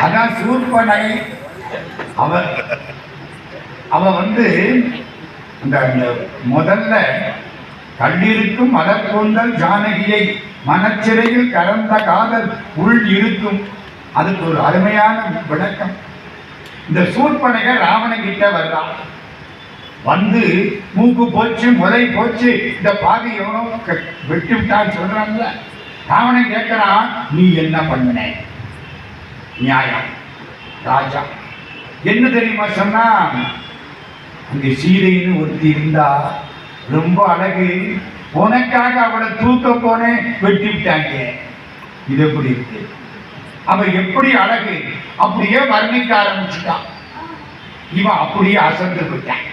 அதான் சூர்பனை. அவ அவ அந்த முதல்ல கல்லிருக்கும் மலர் கூந்தல் ஜானகியை மனச்சிறையில் கறந்த காதல் உள் இருக்கும். அதுக்கு ஒரு அருமையான விளக்கம். இந்த சூர்பனைக ராவணன் கிட்ட வர்றான். மூக்கு போச்சு, முறை போச்சு, இந்த பாதி எவனோ வெட்டி விட்டான்னு சொல்றான்ல. ராவணன் கேட்கிறான், நீ என்ன பண்ண? நியாயம். ராஜா என்ன தெரியுமா சொன்னா, அங்க சீதைன்னு ஒருத்தி இருந்தா, ரொம்ப அழகு, உனக்காக அவளை தூக்க போனேன், வெட்டி விட்டாங்க. இது எப்படி இருக்கு? அவ எப்படி அழகு அப்படியே வர்ணிக்க ஆரம்பிச்சுட்டான். இவன் அப்படியே அசந்து போட்டான்.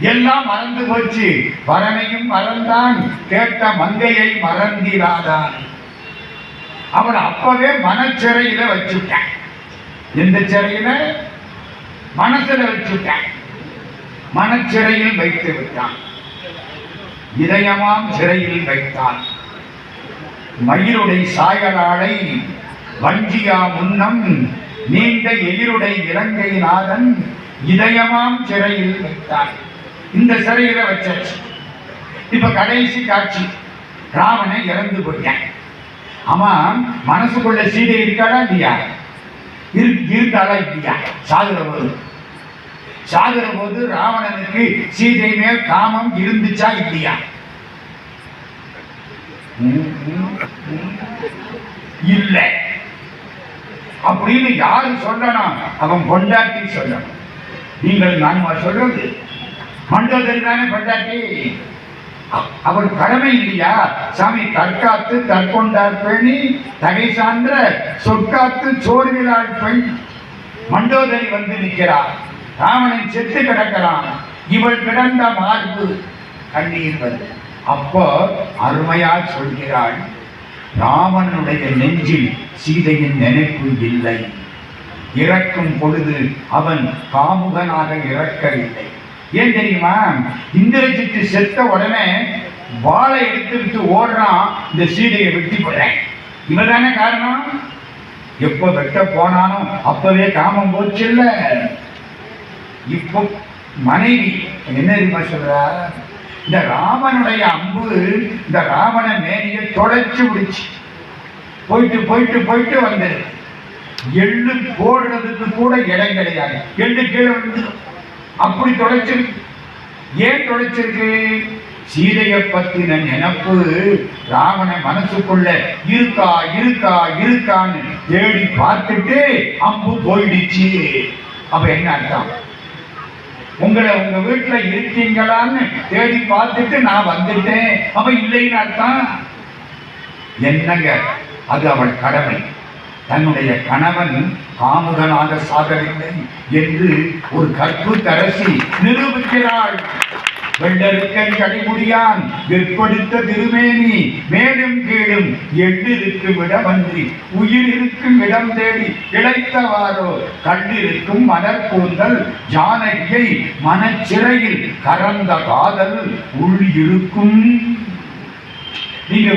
எல்லாம் மறந்து போச்சு. வரனையும் மறந்தான், கேட்ட மங்கையை மறந்திராதான். அவன் அப்பவே மனச்சிறையில வச்சுட்டான். எந்த சிறையில? மனசுல வச்சுட்டான். மனச்சிறையில் வைத்து விட்டான். இதயமாம் சிறையில் வைத்தான். மயிருடை சாயலாளை வஞ்சியா முன்னம் நீண்ட எயிருடை இலங்கை நாதன் இதயமாம் சிறையில் வைத்தான். இந்த சிறையில வச்சாச்சு. இப்ப கடைசி காட்சி, ராவணன் இறந்து போயிட்டான். ஆமா, மனசுக்குள்ள சீதை இருக்காடா இல்லையா? இருக்காளா இல்லையா? சாகுற போது ராவணனுக்கு சீதை மேல் காமம் இருந்துச்சா இல்லையா? இல்ல அப்படின்னு யாரு சொல்லணும்? அவன் பொண்டாட்டி சொல்லணும். நீங்கள் நான் சொல்றது மண்டோதரி தானே பொண்டாட்டி. அவள் கடமை இல்லையா? சாமி தற்காத்து தற்கொண்டார் பேணி தகை சான்ற சொற்காத்து சோர்விலாள் பெண். மண்டோதரி நிற்கிறார். ராவணன் செத்து கிடக்கிறான். இவள் கிடந்த மார்பு கண்ணீர் வருது. அப்போ அருமையா சொல்கிறாள், ராமனுடைய நெஞ்சில் சீதையின் நினைப்பு இல்லை. இறக்கும் பொழுது அவன் காமுகனாக இறக்கவில்லை. ஏன் தெரியுமா? இந்திரஜித்து செத்த உடனே வாளை எடுத்துக்கிட்டு ஓடுறான், இந்த சீதையை வெட்டி போடுறேன். இவதானே காரணம். எப்ப வெட்ட போனானோ அப்பவே காமம் போச்சு இல்ல. இப்போ மனைவி என்ன தெரியுமா சொல்றா? இந்த ராமனுடைய அம்பு இந்த ராவண மேனியை தொலைச்சு விடுச்சு. போயிட்டு போயிட்டு போயிட்டு வந்தது. எள்ளு போடுறதுக்கு கூட இடம் கிடையாது. எள்ளு கீழே வந்து அப்படி தொலைச்சிருக்கு. ஏன் தொலைச்சிருக்கு? சீதையை பத்தின நினைப்பு ராவண மனசுக்குள்ள இருக்கா இருக்கா இருக்கான்னு தேடி பார்த்துட்டு அம்பு போயிடுச்சு. அப்ப என்ன அர்த்தம்? உங்களை உங்க வீட்டுல இருக்கீங்களான்னு தேடி பார்த்துட்டு நான் வந்துட்டேன், அப்ப இல்லைன்னு அர்த்தம். என்னங்க, அது அவள் கடமை. தன்னுடைய கணவன் காமுகனாக சாகவில்லை என்று ஒரு கற்புக்கரசி நிரூபிக்கிறாள். வெள்ளருக்கன் கடிமுடியான் வெற்படுத்த திருமேனி மேலும் கீழும் எள்ளிருக்கும் இடமன்றி உயிர் இருக்கும் இடம் தேடி இழைத்தவாரோ கல்லிருக்கும் மலர் கூந்தல் ஜானகியை மனச்சிறையில் கறந்த காதல் உள் இருக்கும். நீங்க